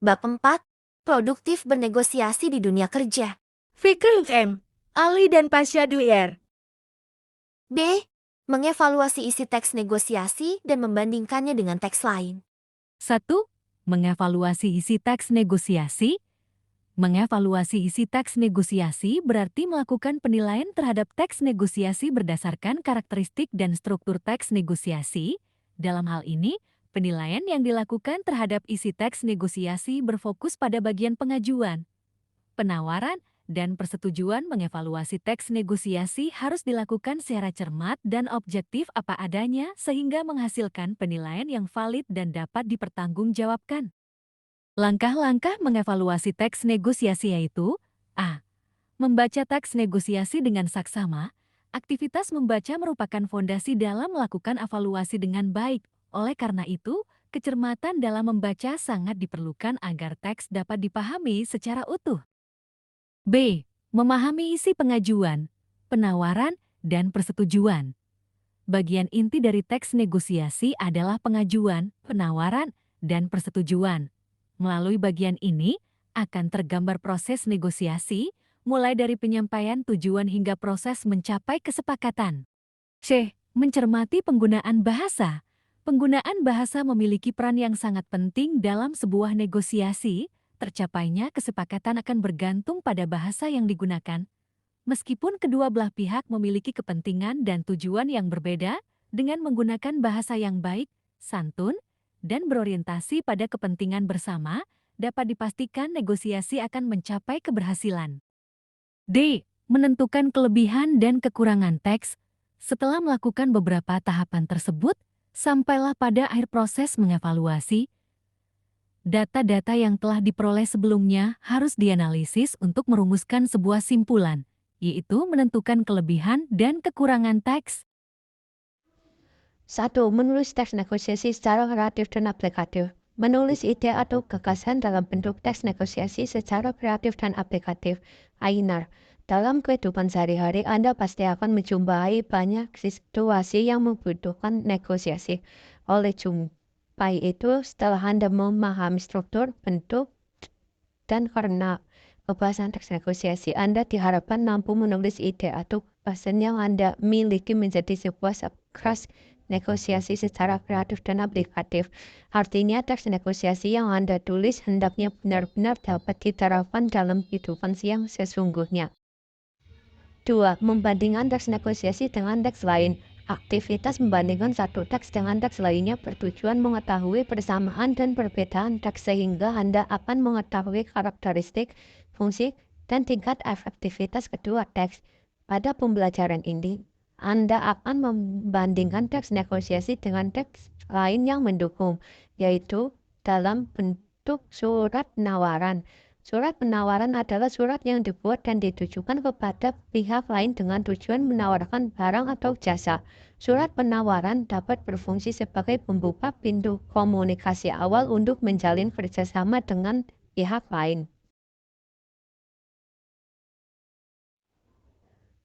Bab 4. Produktif bernegosiasi di dunia kerja. Fikri M. Ali dan Pasha Dwyer. B. Mengevaluasi isi teks negosiasi dan membandingkannya dengan teks lain. 1. Mengevaluasi isi teks negosiasi. Mengevaluasi isi teks negosiasi berarti melakukan penilaian terhadap teks negosiasi berdasarkan karakteristik dan struktur teks negosiasi. Dalam hal ini, penilaian yang dilakukan terhadap isi teks negosiasi berfokus pada bagian pengajuan, penawaran, dan persetujuan. Mengevaluasi teks negosiasi harus dilakukan secara cermat dan objektif apa adanya sehingga menghasilkan penilaian yang valid dan dapat dipertanggungjawabkan. Langkah-langkah mengevaluasi teks negosiasi yaitu A. Membaca teks negosiasi dengan saksama. Aktivitas membaca merupakan fondasi dalam melakukan evaluasi dengan baik. Oleh karena itu, kecermatan dalam membaca sangat diperlukan agar teks dapat dipahami secara utuh. B. Memahami isi pengajuan, penawaran, dan persetujuan. Bagian inti dari teks negosiasi adalah pengajuan, penawaran, dan persetujuan. Melalui bagian ini, akan tergambar proses negosiasi, mulai dari penyampaian tujuan hingga proses mencapai kesepakatan. C. Mencermati penggunaan bahasa. Penggunaan bahasa memiliki peran yang sangat penting dalam sebuah negosiasi. Tercapainya kesepakatan akan bergantung pada bahasa yang digunakan. Meskipun kedua belah pihak memiliki kepentingan dan tujuan yang berbeda, dengan menggunakan bahasa yang baik, santun, dan berorientasi pada kepentingan bersama, dapat dipastikan negosiasi akan mencapai keberhasilan. D. Menentukan kelebihan dan kekurangan teks. Setelah melakukan beberapa tahapan tersebut, sampailah pada akhir proses mengevaluasi. Data-data yang telah diperoleh sebelumnya harus dianalisis untuk merumuskan sebuah simpulan, yaitu menentukan kelebihan dan kekurangan teks. 1. Menulis teks negosiasi secara kreatif dan aplikatif. Menulis ide atau gagasan dalam bentuk teks negosiasi secara kreatif dan aplikatif. Ainar, dalam kehidupan sehari-hari Anda pasti akan menjumpai banyak situasi yang membutuhkan negosiasi. Oleh jumpai itu, setelah Anda memahami struktur, bentuk, dan karena kebahasan teks negosiasi, Anda diharapkan mampu menulis ide atau gagasan yang Anda miliki menjadi sebuah subclass negosiasi secara kreatif dan aplikatif. Artinya, teks negosiasi yang Anda tulis hendaknya benar-benar dapat diterapkan dalam kehidupan yang sesungguhnya. 2. Membandingkan teks negosiasi dengan teks lain. Aktivitas membandingkan satu teks dengan teks lainnya bertujuan mengetahui persamaan dan perbedaan teks sehingga Anda akan mengetahui karakteristik, fungsi, dan tingkat efektivitas kedua teks. Pada pembelajaran ini, Anda akan membandingkan teks negosiasi dengan teks lain yang mendukung, yaitu dalam bentuk surat penawaran. Surat penawaran adalah surat yang dibuat dan ditujukan kepada pihak lain dengan tujuan menawarkan barang atau jasa. Surat penawaran dapat berfungsi sebagai pembuka pintu komunikasi awal untuk menjalin kerjasama dengan pihak lain.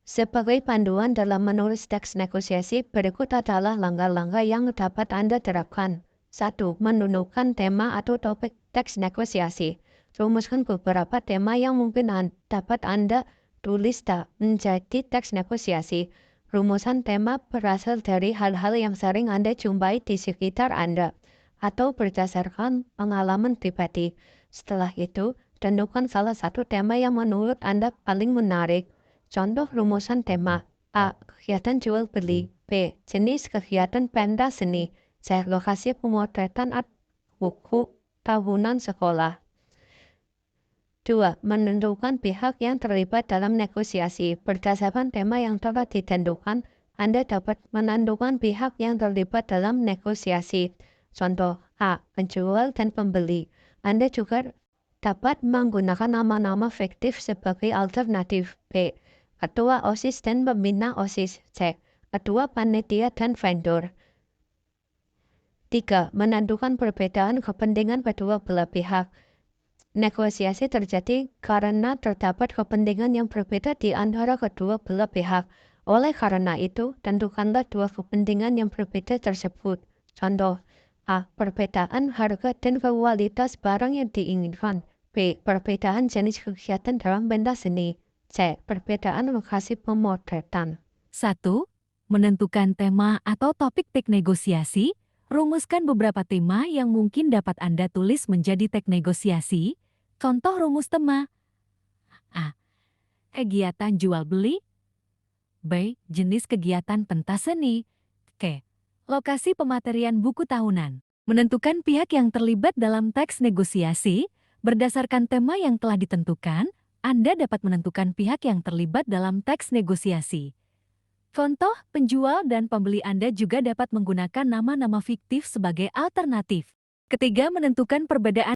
Sebagai panduan dalam menulis teks negosiasi, berikut adalah langkah-langkah yang dapat Anda terapkan. 1. Menentukan tema atau topik teks negosiasi. Rumuskan beberapa tema yang mungkin dapat Anda tulis menjadi teks negosiasi. Rumusan tema berasal dari hal-hal yang sering Anda jumpai di sekitar Anda, atau berdasarkan pengalaman pribadi. Setelah itu, tentukan salah satu tema yang menurut Anda paling menarik. Contoh rumusan tema. A. Kegiatan jual beli. B. Jenis kegiatan pentas seni. C. Lokasi pemotretan buku tahunan sekolah. 2. Menentukan pihak yang terlibat dalam negosiasi. Berdasarkan tema yang telah ditentukan, Anda dapat menentukan pihak yang terlibat dalam negosiasi. Contoh A. Penjual dan pembeli. Anda juga dapat menggunakan nama-nama fiktif sebagai alternatif. B. Ketua OSIS dan pembina OSIS. C. Ketua panitia dan vendor. 3. Menentukan perbedaan kepentingan kedua belah pihak. Negosiasi terjadi karena terdapat kepentingan yang berbeda di antara kedua belah pihak. Oleh karena itu, tentukanlah dua kepentingan yang berbeda tersebut. Contoh, A. Perbedaan harga dan kualitas barang yang diinginkan. B. Perbedaan jenis kegiatan dalam benda seni. C. Perbedaan lokasi pemotretan. 1. Menentukan tema atau topik teks negosiasi. Rumuskan beberapa tema yang mungkin dapat Anda tulis menjadi teks negosiasi. Contoh rumus tema. A. Kegiatan jual beli. B. Jenis kegiatan pentas seni. C. Lokasi pematerian buku tahunan. Menentukan pihak yang terlibat dalam teks negosiasi. Berdasarkan tema yang telah ditentukan, Anda dapat menentukan pihak yang terlibat dalam teks negosiasi. Contoh, penjual dan pembeli Anda juga dapat menggunakan nama-nama fiktif sebagai alternatif. Ketiga, menentukan perbedaan